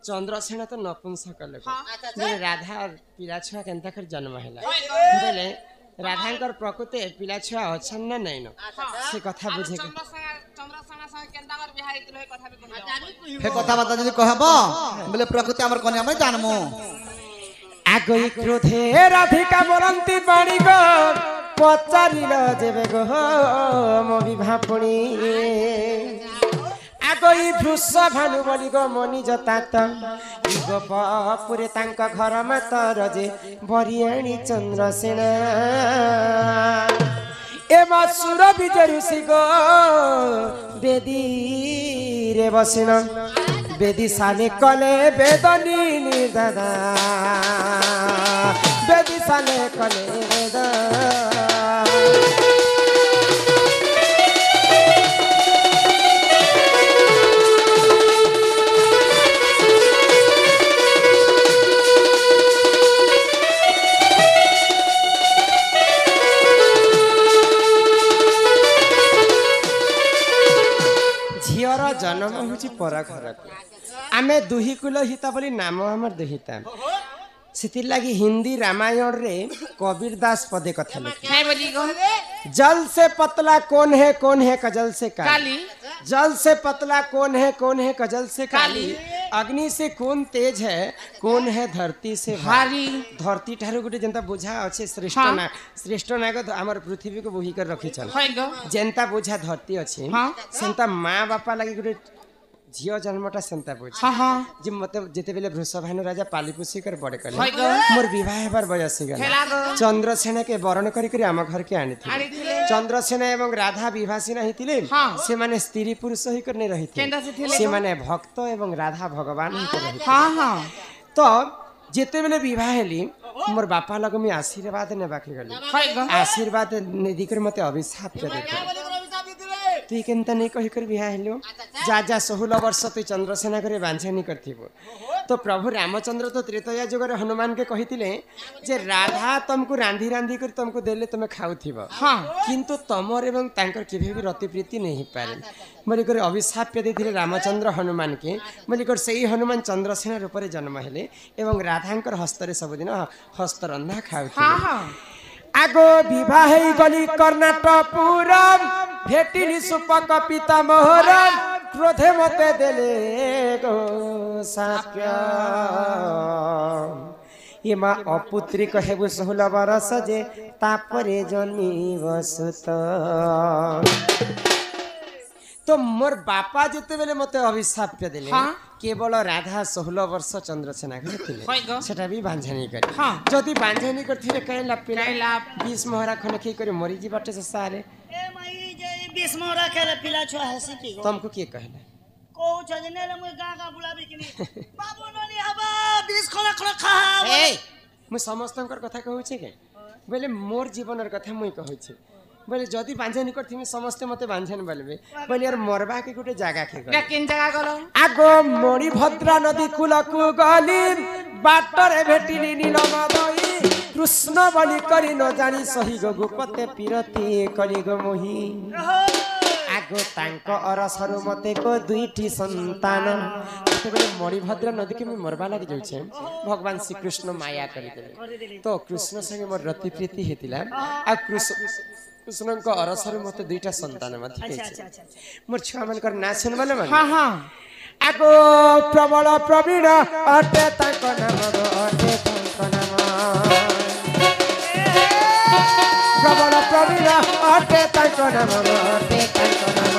चंद्रसेन तो नपुंसक लोक राधा पिला छुआ केनता कर जन्म हैला बोले राधांकर प्रकृति पिला छुआ अछन ना नहीं न से कथा बुझे चंद्रसेन संग केनता कर बिहार इतलो हे कथा भी हे कथा बात जदी कहबो बोले प्रकृति हमर कन्या में जानमु आगई क्रोधे राधिका मरंती बाणी गो पचारिल जेबे गो मो विवाह पुणी आगई भृष भानु बलि गो मनि जतात गोपपुरे तांक घर मातर जे बरियाणी चंद्रसेन एमा सुर विजय ऋषि गो बेदी रे बसिन बेदी साले कले बेदनी दादा बेदी साले कले वेद झीर जन्म हूँ पर घर आमे दुही कुल हिता बोली नाम हमर दुहिता सितिर लगी हिंदी रामायण रे कबीर दास पदे कथा लिखे जल से पतला कौन है कजल से काली जल से पतला कौन है कजल से काली अग्नि से कौन तेज है कौन है धरती से भारी धरती ठारू गुटे जनता बुझा अच्छे श्रेष्ठ नाग हमर पृथ्वी को बोही कर रखी चल जनता बुझा धरती अच्छे सेंता माँ बापा लगी गुटे झियो जन्मटा सेंता बुझ जे मते जेते बेले वृषभानु राजा पाली पोसी कर बड़े कले मोर विवाह हेबार बयस गला चंद्रसेन के वरण करी करी हम घर के आनी थी चंद्रसेन एवं राधा विवासी नहीं थिले से माने स्त्री पुरुष ही करने रही थे से माने भक्त एवं राधा भगवान ही कर रही तो जेते बेले विवाह हेली मोर बापा लग में आशीर्वाद ने बाकी गली आशीर्वाद निधि कर मते अभिशाप दे तु केनता नहीं कही कर बिहा हेलो जा 16 वर्ष तु चंद्रसेना करे बांझनी करथिबो तो प्रभु रामचंद्र तो त्रेतया जुग रे हनुमान के कहितिले जे राधा तुमको रांधी रांधी कर तुमको देले तुम खाउथिबो किंतु तमर एवं तांकर केबे भी रति प्रीति नहीं पारे मरि करे अभिशाप देथिले रामचंद्र हनुमान के मरि कर सेही हनुमान चंद्रसेना रूप रे जन्म हेले एवं राधांकर हस्त रे सब दिन हस्त रंधा खाउथिबो आगो विवाह गली कर्णाटकपुर भेटिनी सुपक पिता मोहर क्रोधे मते देले गो साप्य एमा अपुत्री कहेबु 16 बरस जे तापरे जन्मी वसुत तो मोर बापा जेते बेले मते अभिशाप देले केवल राधा 16 वर्ष चंद्रसेना घर थिले सेटा भी बांझनी करी जदी बांझनी करथिले कैला पिला 20 मोहरा खने खी करे मरि जी बाटे से सारे ए मई जे 20 मोहरा खेले पिला छुआ हसी की तुमको के कहले को छजने ले मुई गागा बुलाबी किनी बाबू ननी हबा 20 खना खना खा ए मु समस्तंकर कथा कहू छे के बोले मोर जीवनर कथा मुई कहू छे बोले जदी बांझनी करथिमे समस्त मते बांझन बोलबे बोले यार मरबा के गुटे जागा के गले किन जगह गलो आगो मणिभद्रा नदी कुलकु गली बाटरे भेटिनी नीलमाधई कृष्ण बलि करी न जानी सही गो गोपते पिरती कली गो मोही आगो तांको अरसरु मते को दुईटी संतान बोले मणिभद्रा नदी के मरबा लगी जाउ छे भगवान श्री कृष्ण माया करी देले तो कृष्ण संगे मोर रति प्रीति हेतिला आ कृष्ण को अरसर मते दुईटा संतान मते मोर छुआ मन कर ना सुन बोले आगो प्रबल प्रवीण अटे तांको नाम गो अटे तांको नाम प्रबल प्रवीण अटे तांको नाम गो अटे तांको नाम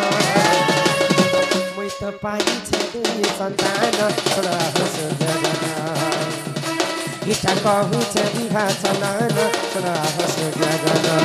मुई तो पाई छे दुई संतान छोड़ा हस जगना इटा कहू छे विवाह चलन छोड़ा हस जगना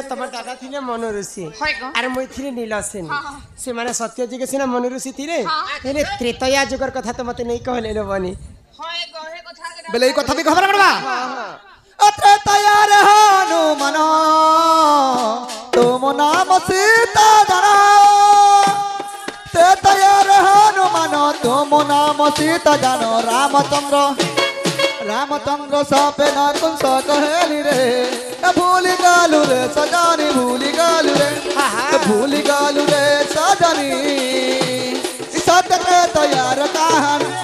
तमर दादा थिले मनोऋषि अरे मुई थिले नीलसेन से माने सत्य जुगे सिना मनोऋषि थिले हेले त्रेतया जुगर कथा तो मते नहीं कहले लो बनी होय गहे कथा बेले ई कथा भी खबर पड़बा त्रेतया रे हनुमान सीता जाना ते तैयार हनुमान तुम नाम सीता जानो रामचंद्र सापे ना कुंस कहेली रे भूली गालू रे सजानी भूली गालू रे भूली गालू रे सजानी सत्य के तैयार कहानी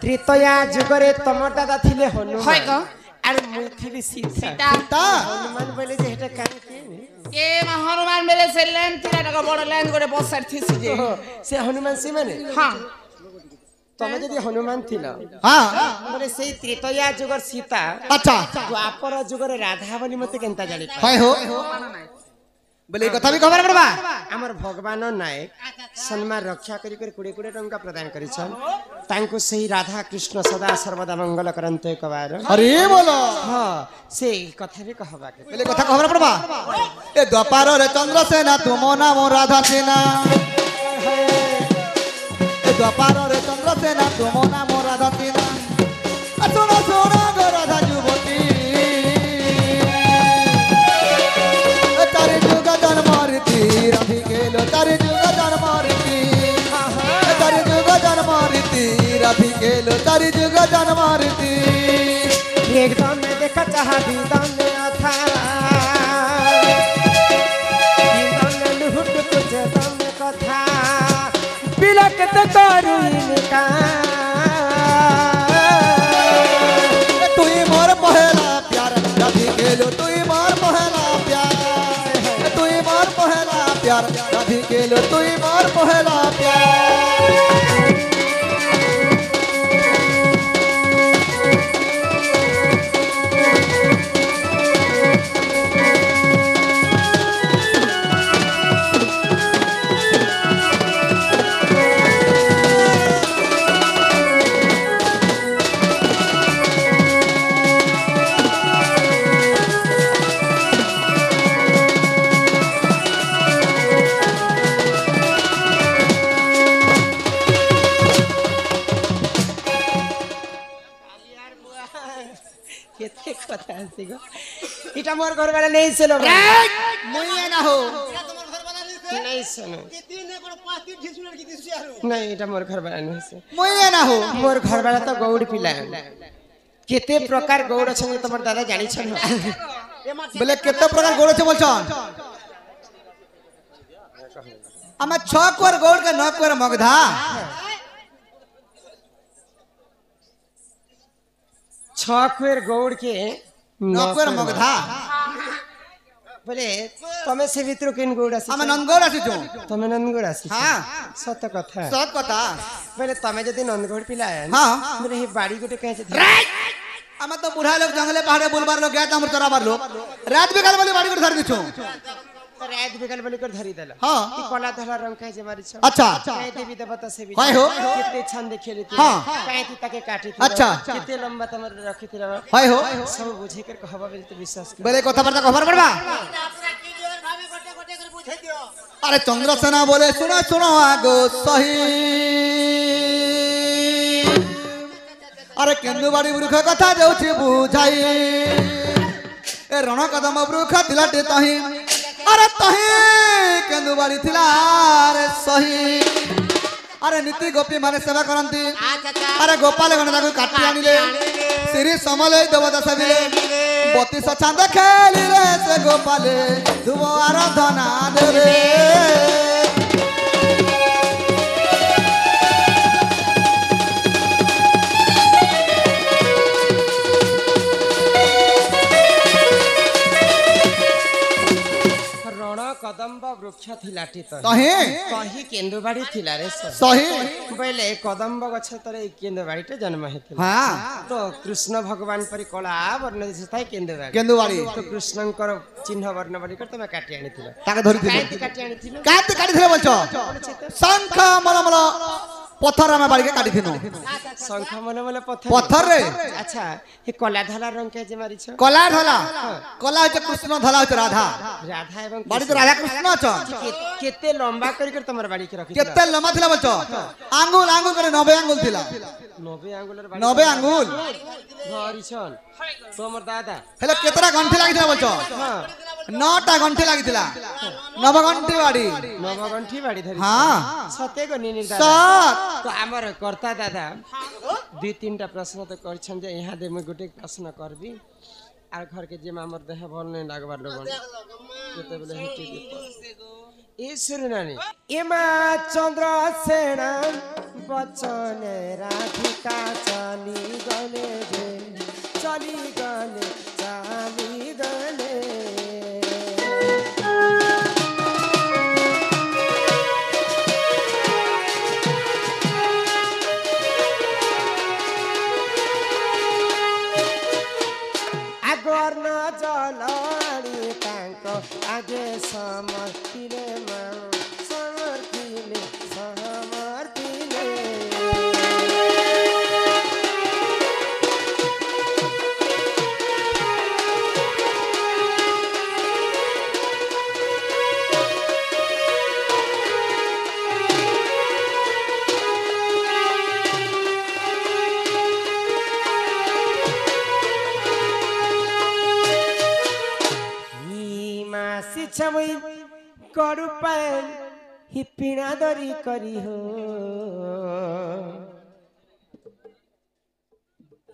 त्रेतया जुगरे तम दादा थिले হয় हनुमान গো আর মুই थिली सीता তা हनुमान बोले जे हेटा कान के এ মা হনুমান মেরে সে ল্যান্ড তিরা টাকা বড় ল্যান্ড করে বসার থিছি যে से हनुमान से माने হ্যাঁ तमे जदी हनुमान थिला हाँ बोले सेई त्रेतया जुगर सीता अच्छा द्वापर जुगरे राधा बोली मते केनता जानि हाय हो बोले कथा भी खबर पड़बा हमर भगवान नायक सम्मान रक्षा करी कर कुड़े कुड़े टंका प्रदान करी छन तांको सही राधा कृष्ण सदा सर्वदा मंगल करंत एक बार अरे बोलो हां से कथा भी कहबा के बोले कथा खबर पड़बा ए द्वापर रे चंद्रसेना तुम नाम राधा सेना ए द्वापर रे चंद्रसेना तुम नाम राधा सेना सुनो सुनो गो राधा युवती तारे जुग जन्मरती रवि गेलो तारे जुग जन्मरती तारे जुग जन्मरती रवि गेलो तारे जुग जन्मरती एकदम में देखा चाहा दीदान में अथा दीदान में लुहुट कुछ दम में कथा बिलक तो करू इनका तुई मोर पहला प्यार रवि गेलो तुई मोर पहला प्यार तुई मोर पहला प्यार रवि गेलो तुई मोर पहला प्यार केते कथा सिगो इटा मोर घर वाला नहीं सुनो मुई ना हो नहीं सुनो नहीं इटा मोर घर वाला नहीं सुनो मुई ना हो मोर घर वाला तो गौड़ पिला केते प्रकार गौड़ छन तमर दादा जानि छन बोले केते प्रकार गोड़ छे बोलछन हम 6 कोर गोड़ के 9 कोर मगधा छखेर गौड़ के 9 कोर मगधा बोले तमे से भितर किन गौड़ आसी हम नंदगोड़ आसी छु तमे नंदगौड़ आसी हां सत कथा सत कथा बोले तमे जदी नंदगौड़ पिला हां बोले हे बाड़ी गोटे कहे छे हम तो बुढ़ा लोग जंगले पहाड़े बुलबार लोग गया हमर चराबार लोग रात बिकाल वाली बाड़ी को धर दिछु रात बिकल बोले कर धरी देला हां ई कला धला रंग कहे जे मारी छ अच्छा कहे देवी देवता से भी हाय हो कितने छंद खेली थी हाँ। कहे थी ताके काटी थी अच्छा। कितने लंबा तमर रखी थी रवा हाय हो सब बुझे कर कहबा बोले तो विश्वास कर बोले कथा पड़ता खबर पड़बा अरे चंद्रसेना बोले सुनो सुनो आगो सही अरे केन्दुबाड़ी वृक्ष कथा जाउछि बुझाई ए रण कदम वृक्ष तिलाटे तही अरे तही केन्दुबाड़ी थिला रे सही अरे नीति गोपी माने सेवा करंती अरे गोपाल गण ताको काटी आनिले श्री समले देवता सबिले 32 चांद खेली रे से गोपाले धुव आराधना दे रे रण कदम्ब वृक्ष थिलाटी तो तही कही केंदुबाड़ी थिला रे सही बोले कदम्ब गछ तरे केंदुबाड़ी टे जन्म हेथिला हाँ तो कृष्ण भगवान परि कला वर्ण दिसताय केंदुबाड़ी केन्दुबाड़ी तो कृष्णंकर चिन्ह वर्ण बड़ी कर तमे काटी आनिथिलो ताके धरिथिलो काटी काटी आनिथिलो काते काटिथिले बोलछ शंख मलमल पत्थर में बाड़ी के काटिथिनो शंख मन मन पत्थर रे अच्छा ये कला धला रंग के जे मारी छ कला धला कला है कृष्ण धला है राधा राधा एवं बाड़ी तो राधा कृष्ण छ केते लंबा करी कर तमर बाड़ी के रखि केते लम्बा थिला बोलछ आंगुल आंगुल करे 90 आंगुल थिला 90 आंगुलर 90 आंगुल घरी छन तोमर दादा हेले केतरा घंटे लागिथिला बोलछ हां 9टा घंटे लागिथिला 9 घंटे बाड़ी नवगंठी बाड़ी धरि हां सते गो निनिर दादा सात तो हमर कर्ता दादा दुई तीनटा प्रश्न तो करछन जे यहाँ दे मैं गोटे प्रश्न करबी आर घर के जे हमर देह भल नहीं लागबार लोगन केते बेले हिटी दे ए सुरनानी एमा चंद्रसेन बचन राधिका चली गले जे चली गले आगर्न जलाडी तांको आगे समर्थिले समर्थिले छमै करू पान हि पीणा दरी करी हो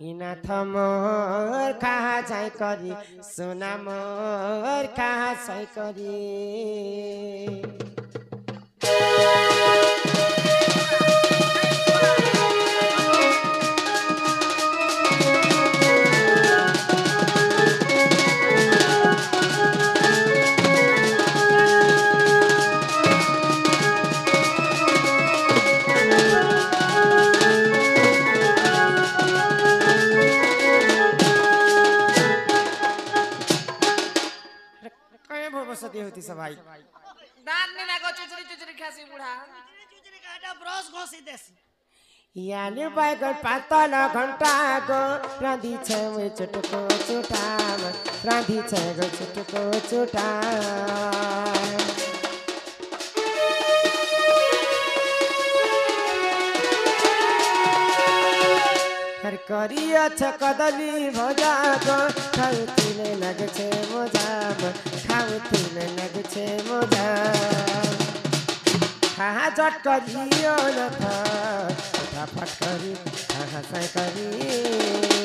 हिनाथ मोर कहाँ जाइ करी सोना मोर कहाँ जाइ करी होती सभाई दांत ने ना को चुचरी चुचरी खासी बुढ़ा चुचरी काटा ब्रश घोसी देसी यानी बैगन पातल घंटा गो रांधी छे वे चटको चुटाम रांधी छे गो चटको चुटाम हर करिया छ कदली भजा गो खाउतिले लगे छे मोजाम खाउतिले लगे छे मोजाम कहाँ जट करियो न था फटाफट करी कहाँ साई करी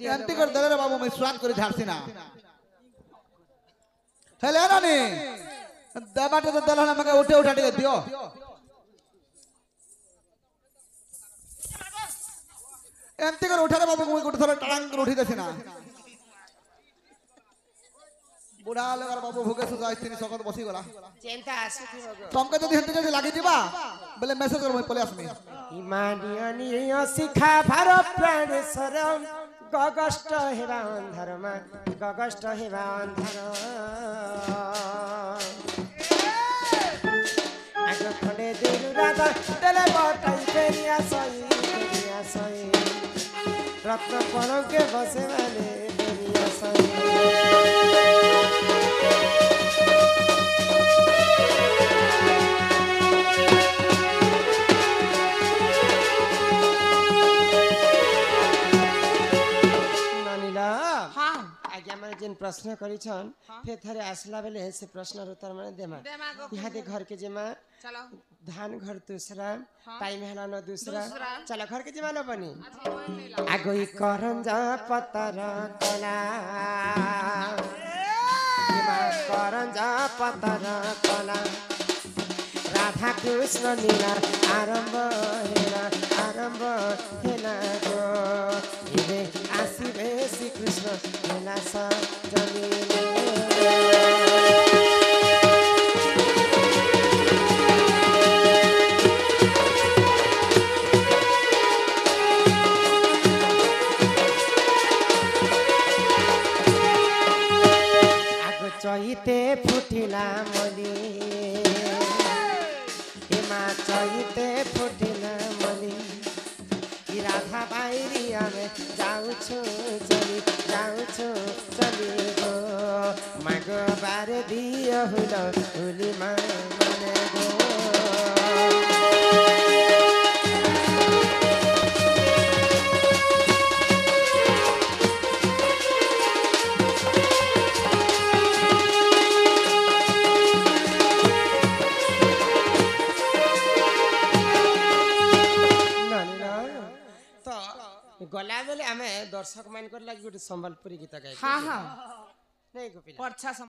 एंटी कर दले रे बाबू मैं स्वाद करी झारसी ना हेले नानी दबाटे तो दलहन मके उठे उठा के दियो एंटी कर उठा रे बाबू मैं गुट थोड़ा टांग कर उठी देसी ना बुढ़ा लगर बाबू भूखे सो जाइथिनी सकत बसी गला चिंता आसुथि होगो तुमके जदी हेते जदी लागि दिबा बोले मैसेज कर मैं पले आसमी हिमानियनी शिखा भार प्राण शरण गगष्ट हेबा अन्धरमा गगष्ट हेबा अन्धर आगो खडे दिलु राधा तेले बटाई फेरिया सई रत्न पलके बसे वाले फेरिया सई प्रश्न करिछन फिर थारे आसला बेले से प्रश्न उत्तर माने देमा देमा को यहाँ दे घर के जिमा चलो धान घर दूसरा टाइम हेला न दूसरा दूसरा। चलो घर के जिमा न बनी अच्छा वही नहीं ला आगोई करंजा पतर कला जिमा करंजा पतर कला राधा कृष्ण लीला आरंभ हेला गो इबे आसिबे श्री कृष्ण लीला सजलिले चैते फुटिला मली हेमा चैते फुटिला मली कि राधा बाहिरी आमे जाउँछु चली गो मागो बारे दियो हुलीमा मने गो गला बेले आमे दर्शक मान कर लागि गोटे संबलपुरी गीत गाइ हाँ हाँ नहीं गोपीनाथ पर्छा